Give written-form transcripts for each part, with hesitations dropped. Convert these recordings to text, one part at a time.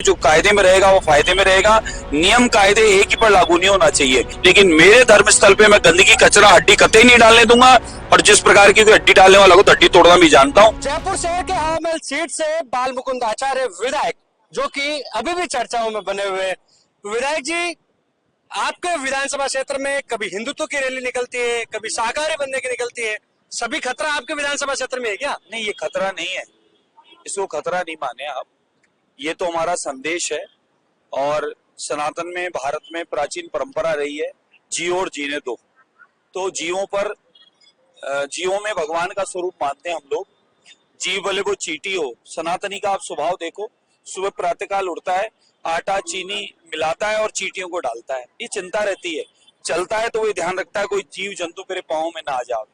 जो कायदे में रहेगा वो फायदे में रहेगा। नियम कायदे एक ही पर लागू नहीं होना चाहिए, लेकिन मेरे धर्म स्थल पे मैं गंदगी कचरा हड्डी कतई नहीं डालने दूंगा। और जिस प्रकार की कोई हड्डी डालने वाला को तो हड्डी तोड़ना भी जानता हूँ। जयपुर शहर के हामेल सीट से बाल मुकुंद आचार्य विधायक, जो कि अभी भी चर्चाओं में बने हुए हैं। विधायक जी, आपके विधानसभा क्षेत्र में कभी हिंदुत्व की रैली निकलती है, कभी शाकाहारी बनने की निकलती है, सभी खतरा आपके विधानसभा क्षेत्र में है क्या? नहीं, ये खतरा नहीं है, इसको खतरा नहीं माने आप। ये तो हमारा संदेश है और सनातन में, भारत में प्राचीन परंपरा रही है, जियो और जीने दो। तो जीवों में भगवान का स्वरूप मानते हैं हम लोग। जीव भले वो चींटी हो, सनातनी का आप स्वभाव देखो, सुबह प्रातःकाल उठता है, आटा चीनी मिलाता है और चींटियों को डालता है। ये चिंता रहती है, चलता है तो वो ध्यान रखता है कोई जीव जंतु मेरे पाँव में ना आ जाए।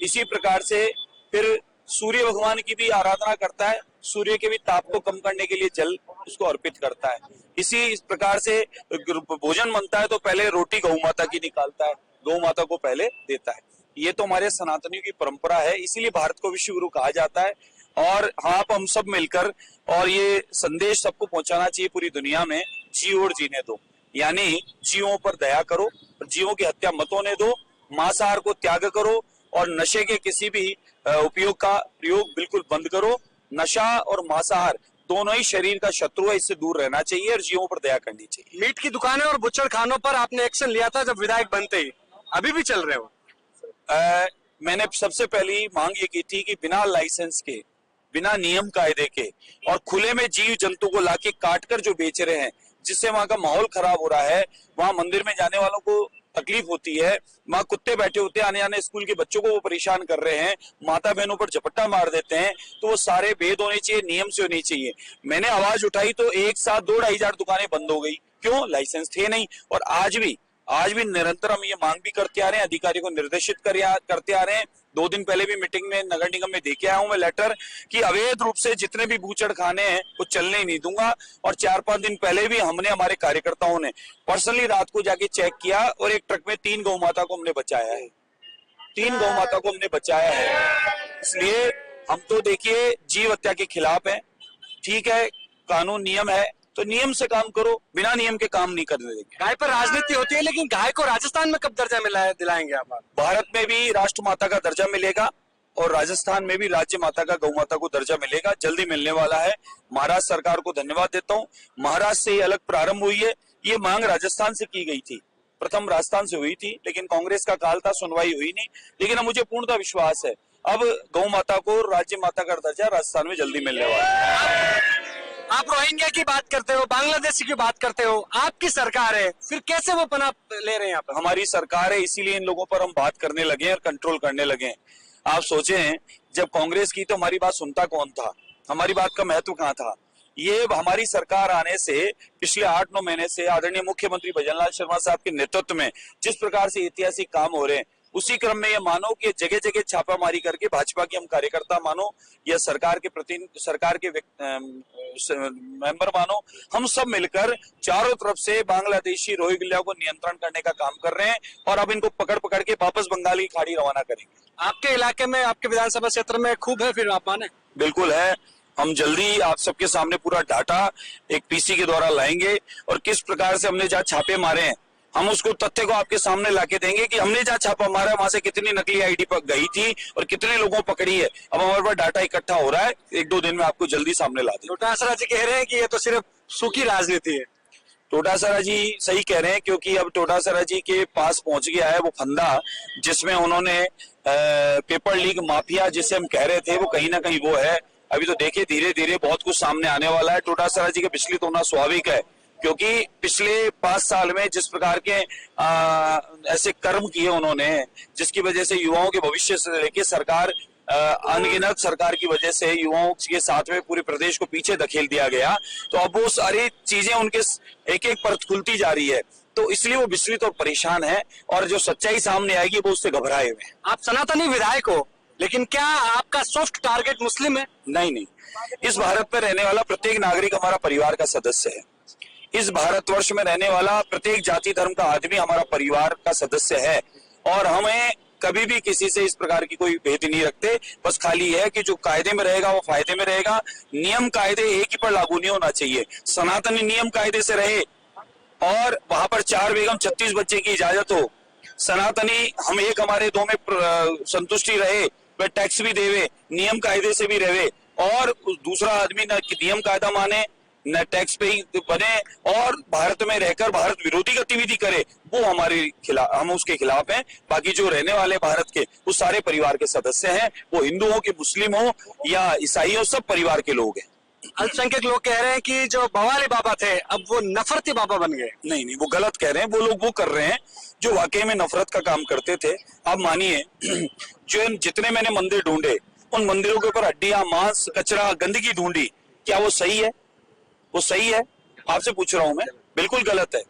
इसी प्रकार से फिर सूर्य भगवान की भी आराधना करता है, सूर्य के भी ताप को कम करने के लिए जल उसको अर्पित करता है। इस प्रकार से भोजन बनता है तो पहले रोटी गौ माता की निकालता है, गौ माता को पहले देता है। ये तो हमारे सनातनियों की परंपरा है, इसीलिए भारत को विश्व गुरु कहा जाता है। और हाँ, हम सब मिलकर और ये संदेश सबको पहुंचाना चाहिए पूरी दुनिया में, जियो और जीने दो, यानी जीवों पर दया करो, जीवों की हत्या मत होने दो, मांसाहार को त्याग करो और नशे के किसी भी उपयोग का प्रयोग बिल्कुल बंद करो। नशा और मांसाहार दोनों ही शरीर का शत्रु है, इससे दूर रहना चाहिए और जीवों पर दया करनी चाहिए। मीट की दुकानें और बुच्चड़ खानों पर आपने एक्शन लिया था जब विधायक बनते ही, अभी भी चल रहे हो? मैंने सबसे पहली मांग ये की थी कि बिना लाइसेंस के, बिना नियम कायदे के और खुले में जीव जंतु को लाके काट कर जो बेच रहे हैं, जिससे वहां का माहौल खराब हो रहा है, वहां मंदिर में जाने वालों को तकलीफ होती है, वहां कुत्ते बैठे होते हैं, आने आने स्कूल के बच्चों को वो परेशान कर रहे हैं, माता बहनों पर झपट्टा मार देते हैं, तो वो सारे भेद होने चाहिए, नियम से होनी चाहिए। मैंने आवाज उठाई तो एक साथ 2-2,500 दुकानें बंद हो गई। क्यों? लाइसेंस थे नहीं। और आज भी निरंतर हम ये मांग भी करते आ रहे हैं, अधिकारी को निर्देशित करते आ रहे हैं। 2 दिन पहले भी मीटिंग में नगर निगम में देके आया हूं मैं लेटर कि अवैध रूप से जितने भी बूचड़ खाने हैं वो चलने ही नहीं दूंगा। और 4-5 दिन पहले भी हमने, हमारे कार्यकर्ताओं ने पर्सनली रात को जाके चेक किया और एक ट्रक में 3 गौ माता को हमने बचाया है, 3 गौ माता को हमने बचाया है। इसलिए हम तो देखिए जीव हत्या के खिलाफ हैं। ठीक है, कानून नियम है तो नियम से काम करो, बिना नियम के काम नहीं करने देंगे। गाय पर राजनीति होती है, लेकिन गाय को राजस्थान में कब दर्जा मिला है, दिलाएंगे आप? भारत में भी राष्ट्र माता का दर्जा मिलेगा और राजस्थान में भी राज्य माता का, गौ माता को दर्जा मिलेगा, जल्दी मिलने वाला है। महाराष्ट्र सरकार को धन्यवाद देता हूँ, महाराष्ट्र से अलग प्रारंभ हुई है। ये मांग राजस्थान से की गई थी, प्रथम राजस्थान से हुई थी, लेकिन कांग्रेस का काल था, सुनवाई हुई नहीं। लेकिन अब मुझे पूर्णतः विश्वास है अब गौ माता को राज्य माता का दर्जा राजस्थान में जल्दी मिलने वाला है। आप रोहिंग्या की बात करते हो, बांग्लादेश की बात करते हो, आपकी सरकार है, फिर कैसे वो पनाह ले रहे हैं यहाँ पर? हमारी सरकार है, इसीलिए इन लोगों पर हम बात करने लगे हैं और कंट्रोल करने लगे हैं। आप सोचें, जब कांग्रेस की तो हमारी बात सुनता कौन था, हमारी बात का महत्व कहाँ था। ये हमारी सरकार आने से पिछले 8-9 महीने से आदरणीय मुख्यमंत्री भजनलाल शर्मा साहब के नेतृत्व में जिस प्रकार से ऐतिहासिक काम हो रहे हैं, उसी क्रम में ये मानो कि जगह जगह छापामारी करके भाजपा के हम कार्यकर्ता मानो या सरकार के मेंबर मानो, हम सब मिलकर चारों तरफ से बांग्लादेशी रोहिंग्या को नियंत्रण करने का काम कर रहे हैं और अब इनको पकड़ पकड़ के वापस बंगाल की खाड़ी रवाना करेंगे। आपके इलाके में, आपके विधानसभा क्षेत्र में खूब है, फिर आप माने? बिल्कुल है, हम जल्दी आप सबके सामने पूरा डाटा एक पीसी के द्वारा लाएंगे और किस प्रकार से हमने जहाँ छापे मारे हैं, हम उसको तथ्य को आपके सामने लाके देंगे कि हमने जहाँ छापा मारा वहां से कितनी नकली आईडी पर गई थी और कितने लोगों को पकड़ी है। अब हमारे पास डाटा इकट्ठा हो रहा है, 1-2 दिन में आपको जल्दी सामने ला देंगे। डोटासरा जी कह रहे हैं कि ये तो सिर्फ सूखी राजनीति है। डोटासरा जी सही कह रहे हैं, क्योंकि अब डोटासरा जी के पास पहुंच गया है वो फंदा जिसमें उन्होंने पेपर लीक माफिया जिसे हम कह रहे थे, वो कहीं ना कहीं वो है। अभी तो देखिए धीरे धीरे बहुत कुछ सामने आने वाला है। डोटासरा जी का विचलित होना स्वाभाविक है, क्योंकि पिछले 5 साल में जिस प्रकार के ऐसे कर्म किए उन्होंने, जिसकी वजह से युवाओं के भविष्य से लेके सरकार, अनगिनत सरकार की वजह से युवाओं के साथ में पूरे प्रदेश को पीछे धकेल दिया गया। तो अब वो सारी चीजें उनके एक एक परत खुलती जा रही है, तो इसलिए वो विचलित और परेशान है और जो सच्चाई सामने आएगी वो उससे घबराए हुए हैं। आप सनातनी विधायक हो, लेकिन क्या आपका सॉफ्ट टारगेट मुस्लिम है? नहीं, इस भारत में रहने वाला प्रत्येक नागरिक हमारा परिवार का सदस्य है। इस भारतवर्ष में रहने वाला प्रत्येक जाति धर्म का आदमी हमारा परिवार का सदस्य है और हमें कभी भी किसी से इस प्रकार की कोई भेद नहीं रखते। बस खाली है कि जो कायदे में रहेगा वो फायदे में रहेगा। नियम कायदे एक ही पर लागू नहीं होना चाहिए। सनातनी नियम कायदे से रहे और वहां पर 4 बेगम 36 बच्चे की इजाजत हो। सनातनी हम एक हमारे दो में संतुष्टि रहे, वह टैक्स भी देवे, नियम कायदे से भी रहे, और दूसरा आदमी न नियम कायदा माने न टैक्स पे ही बने और भारत में रहकर भारत विरोधी गतिविधि करे, वो हमारे खिलाफ, हम उसके खिलाफ हैं। बाकी जो रहने वाले भारत के वो सारे परिवार के सदस्य हैं, वो हिंदू हो कि मुस्लिम हो या ईसाई हो, सब परिवार के लोग हैं। अल्पसंख्यक लोग कह रहे हैं कि जो बवाली बाबा थे अब वो नफरती बाबा बन गए। नहीं नहीं, वो गलत कह रहे हैं। वो लोग वो कर रहे हैं जो वाकई में नफरत का काम करते थे। आप मानिए जो जितने मैंने मंदिर ढूंढे, उन मंदिरों के ऊपर हड्डियां, मांस, कचरा, गंदगी ढूंढी, क्या वो सही है? वो सही है? आपसे पूछ रहा हूं मैं, बिल्कुल गलत है।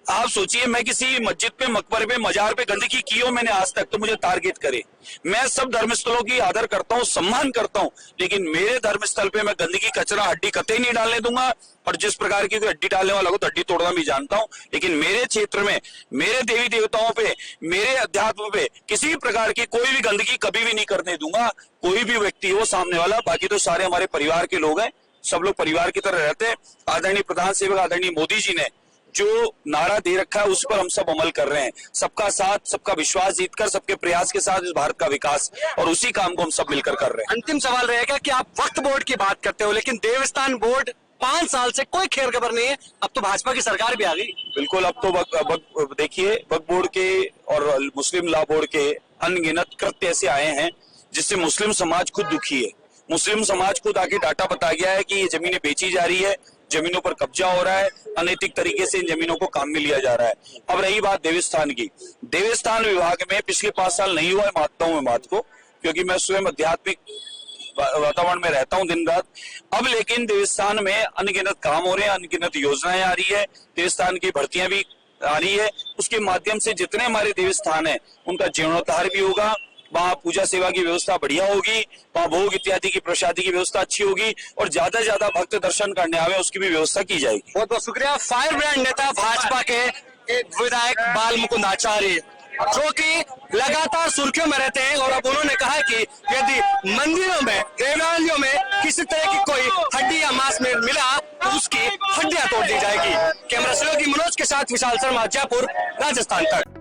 आप सोचिए, मैं किसी मस्जिद पे, मकबरे पे, मजार पे गंदगी की हो मैंने आज तक, तो मुझे टारगेट करे। मैं सब धर्मस्थलों की आदर करता हूं, सम्मान करता हूं, लेकिन मेरे धर्मस्थल पे मैं गंदगी, कचरा, हड्डी कतई नहीं डालने दूंगा। और जिस प्रकार की कोई हड्डी डालने वाला हो तो हड्डी तोड़ना भी जानता हूं, लेकिन मेरे क्षेत्र में, मेरे देवी देवताओं पे, मेरे अध्यात्म पे किसी भी प्रकार की कोई भी गंदगी कभी भी नहीं करने दूंगा। कोई भी व्यक्ति हो सामने वाला, बाकी तो सारे हमारे परिवार के लोग हैं, सब लोग परिवार की तरह रहते हैं। आदरणीय प्रधान सेवक आदरणीय मोदी जी ने जो नारा दे रखा है उस पर हम सब अमल कर रहे हैं। सबका साथ, सबका विश्वास जीतकर, सबके प्रयास के साथ इस भारत का विकास, और उसी काम को हम सब मिलकर कर रहे हैं। अंतिम सवाल रहेगा कि आप वक्फ बोर्ड की बात करते हो, लेकिन देवस्थान बोर्ड 5 साल से कोई खैर खबर नहीं है। अब तो भाजपा की सरकार भी आ गई। बिल्कुल, अब तो देखिए, वक्फ बोर्ड के और मुस्लिम लॉ बोर्ड के अनगिनत कृत्य ऐसे आए हैं जिससे मुस्लिम समाज खुद दुखी है। मुस्लिम समाज खुद आके डाटा बता गया है कि ये जमीनें बेची जा रही है, जमीनों पर कब्जा हो रहा है, अनैतिक तरीके से इन जमीनों को काम में लिया जा रहा है। अब रही बात देवस्थान की, देवस्थान विभाग में पिछले 5 साल नहीं हुआ है, मानता हूं मैं बात को, क्योंकि मैं स्वयं आध्यात्मिक वातावरण में रहता हूं दिन रात। अब लेकिन देवस्थान में अनगिनत काम हो रहे हैं, अनगिनत योजनाएं आ रही है, देवस्थान की भर्तियां भी आ रही है। उसके माध्यम से जितने हमारे देवस्थान है उनका जीर्णोद्धार भी होगा, वहाँ पूजा सेवा की व्यवस्था बढ़िया होगी, वहाँ भोग इत्यादि की प्रसादी की व्यवस्था अच्छी होगी, और ज्यादा से ज्यादा भक्त दर्शन करने आवे उसकी भी व्यवस्था की जाएगी। बहुत बहुत शुक्रिया। फायर ब्रांड नेता भाजपा के विधायक बाल मुकुंद आचार्य, जो कि लगातार सुर्खियों में रहते हैं, और अब उन्होंने कहा कि यदि मंदिरों में, देवालयों में किसी तरह की कोई हड्डी या मांस में मिला तो उसकी हड्डियां तोड़ दी जाएगी। कैमरा सहयोगी मनोज के साथ विशाल शर्मा, जयपुर, राजस्थान तक।